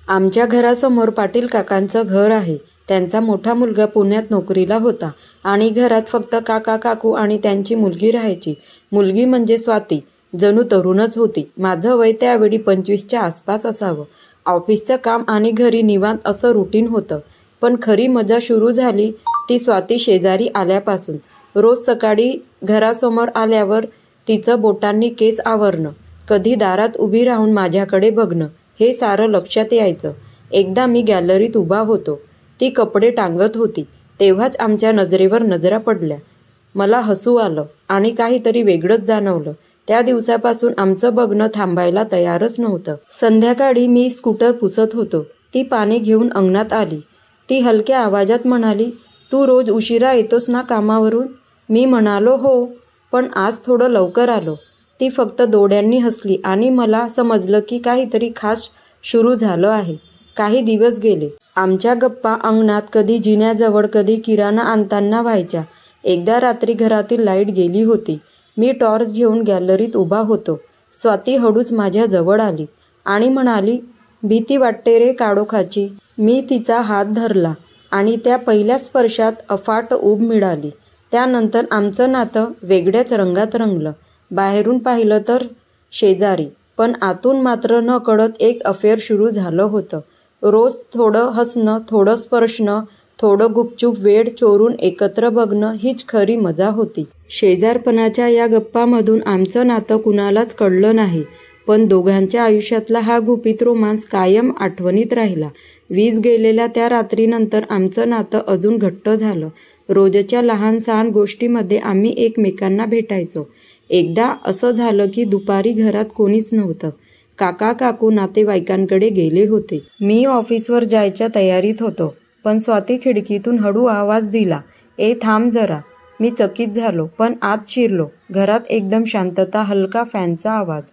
आमच्या घरासमोर पाटील काकांचं घर आहे. त्यांचा मोठा मुलगा पुण्यात नोकरीला होता आणि घरात फक्त काका काकू आणि त्यांची मुलगी राहायची. मुलगी म्हणजे स्वाती, जणू तरुणच होती. माझं वय त्यावेळी 25च्या आसपास असावं. ऑफिसचं काम आणि घरी निवांत असं रुटीन होतं. पण खरी मजा सुरू झाली ती स्वाती शेजारी आल्यापासून. रोज सकाळी घरासमोर आल्यावर तिचं बोटांनी केस आवरणं, कधी दारात उभी राहून माझ्याकडे बघणं, हे सारं लक्षात यायचं. एकदा मी गॅलरीत उभा होतो. ती कपडे टांगत होती. तेव्हाच आमच्या नजरेवर नजरा पडल्या. मला हसू आलं आणि काहीतरी वेगळंच जाणवलं. त्या दिवसापासून आमचं बघणं थांबायला तयारच नव्हतं. संध्याकाळी मी स्कूटर पुसत होतो. ती पाणी घेऊन अंगणात आली. ती हलक्या आवाजात म्हणाली, "तू रोज उशिरा येतोस ना कामावरून?" मी म्हणालो, "हो, पण आज थोडं लवकर आलो." ती फक्त डोळ्यांनी हसली आणि मला समजलं की काहीतरी खास सुरू झालं आहे. काही दिवस गेले. आमच्या गप्पा अंगणात कधी जिन्याजवळ, कधी किराणा आणताना व्हायच्या. एकदा रात्री घरातील लाईट गेली होती. मी टॉर्च घेऊन गॅलरीत उभा होतो. स्वाती हळूच माझ्या जवळ आली आणि म्हणाली, "भीती वाटते रे काळोखाची." मी तिचा हात धरला आणि त्या पहिल्या स्पर्शात अफाट ऊब मिळाली. त्यानंतर आमचं नातं वेगळ्याच रंगात रंगलं. बाहेरून पाहिलं तर शेजारी, पण आतून मात्र नकळत एक अफेअर सुरू झालं होतं. रोज थोडं हसणं, थोडं स्पर्शणं, थोडं गुपचूप वेळ चोरून एकत्र बघणं, हीच खरी मजा होती. शेजारपणाच्या या गप्पामधून आमचं नातं कुणालाच कळलं नाही, पण दोघांच्या आयुष्यातला हा गुपित रोमांस कायम आठवणीत राहिला. वीज गेलेल्या त्या रात्रीनंतर आमचं नातं अजून घट्ट झालं. रोजच्या लहान सहान गोष्टींमध्ये आम्ही एकमेकांना भेटायचो. एकदा असं झालं की दुपारी घरात कोणीच नव्हतं. काका काकू नातेवाईकांकडे गेले होते. मी ऑफिसवर जायच्या तयारीत होतो, पण स्वाती खिडकीतून हळू आवाज दिला, "ए थांब जरा." मी चकित झालो, पण आत शिरलो. घरात एकदम शांतता, हलका फॅनचा आवाज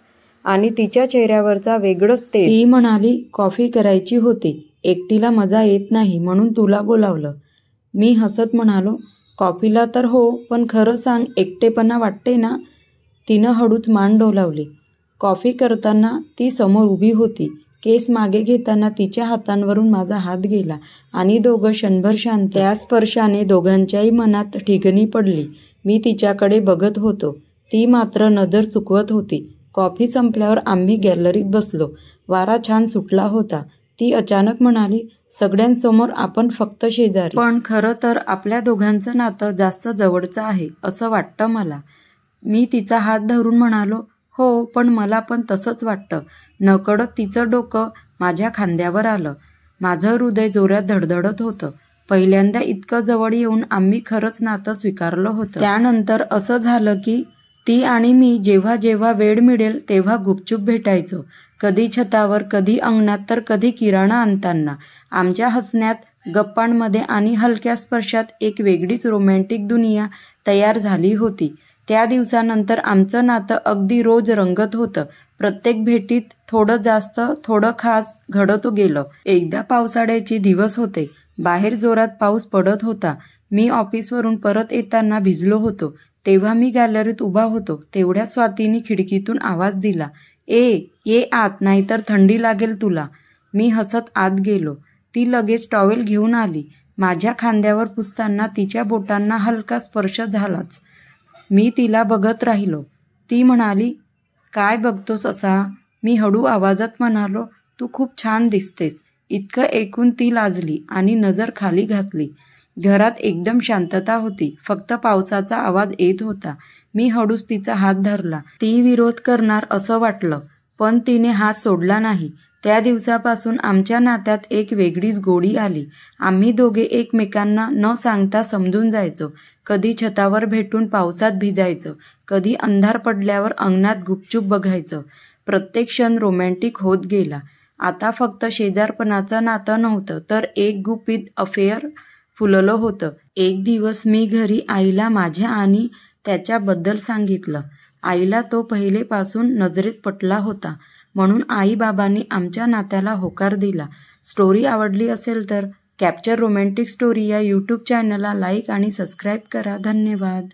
आणि तिच्या चेहऱ्यावरचा वेगळंच तेज. ती म्हणाली, "कॉफी करायची होती. एकटीला मजा येत नाही म्हणून तुला बोलावलं." मी हसत म्हणालो, "कॉफीला तर हो, पण खरं सांग, एकटेपणा वाटते ना?" तिनं हळूच मान डोलावली. कॉफी करताना ती समोर उभी होती. केस मागे घेताना तिच्या हातांवरून माझा हात गेला आणि दोघं क्षणभर शांत. त्या स्पर्शाने दोघांच्याही मनात ठिगणी पडली. मी तिच्याकडे बघत होतो. ती मात्र नजर चुकवत होती. कॉफी संपल्यावर आम्ही गॅलरीत बसलो. वारा छान सुटला होता. ती अचानक म्हणाली, "सगळ्यांसमोर आपण फक्त शेजारी, पण खरं तर आपल्या दोघांचं नातं जास्त जवळचं आहे असं वाटतं मला." मी तिचा हात धरून म्हणालो, "हो, पण मला पण तसंच वाटतं." नकळत तिचं डोकं माझ्या खांद्यावर आलं. माझं हृदय जोरात धडधडत होतं. पहिल्यांदा इतकं जवळ येऊन आम्ही खरंच नातं स्वीकारलं होतं. त्यानंतर असं झालं की ती आणि मी जेव्हा जेव्हा वेळ मिळेल तेव्हा गुपचूप भेटायचो. कधी छतावर, कधी अंगणात, तर कधी किराणा आणताना. आमच्या हसण्यात, गप्पांमध्ये आणि हलक्या स्पर्शात एक वेगळीच रोमॅन्टिक दुनिया तयार झाली होती. त्या दिवसानंतर आमचं नातं अगदी रोज रंगत होतं. प्रत्येक भेटीत थोडं जास्त, थोडं खास घडत गेलं. एकदा पावसाळ्याचे दिवस होते. बाहेर जोरात पाऊस पडत होता. मी ऑफिसवरून परत येताना भिजलो होतो. तेव्हा मी गॅलरीत उभा होतो. तेवढ्या स्वातीने खिडकीतून आवाज दिला, ये आत, नाहीतर थंडी लागेल तुला." मी हसत आत गेलो. ती लगेच टॉवेल घेऊन आली. माझ्या खांद्यावर पुसताना तिच्या बोटांना हलका स्पर्श झालाच. मी तिला बघत राहिलो. ती म्हणाली, "काय बघतोस असा?" मी हळू आवाजात म्हणालो, "तू खूप छान दिसतेस." इतकं ऐकून ती लाजली आणि नजर खाली घातली. घरात एकदम शांतता होती. फक्त पावसाचा आवाज येत होता. मी हळूच तिचा हात धरला. ती विरोध करणार असं वाटलं, पण तिने हात सोडला नाही. त्या दिवसापासून आमच्या नात्यात एक वेगळीच गोडी आली. आम्ही दोघे एकमेकांना न सांगता समजून जायचो. कधी छतावर भेटून पावसात भिजायचं, कधी अंधार पडल्यावर अंगणात गुपचूप बघायचं. प्रत्येक क्षण रोमॅन्टिक होत गेला. आता फक्त शेजारपणाचं नातं नव्हतं, तर एक गुपित अफेअर फुललं होतं. एक दिवस मी घरी आईला माझ्या आणि त्याच्याबद्दल सांगितलं. आईला तो पहिलेपासून नजरेत पटला होता. म्हणून आई-बाबांनी आमच्या नात्याला होकार दिला. स्टोरी आवडली असेल तर कॅप्चर रोमॅन्टिक स्टोरी या यूट्यूब चॅनलला लाईक आणि सबस्क्राईब करा. धन्यवाद.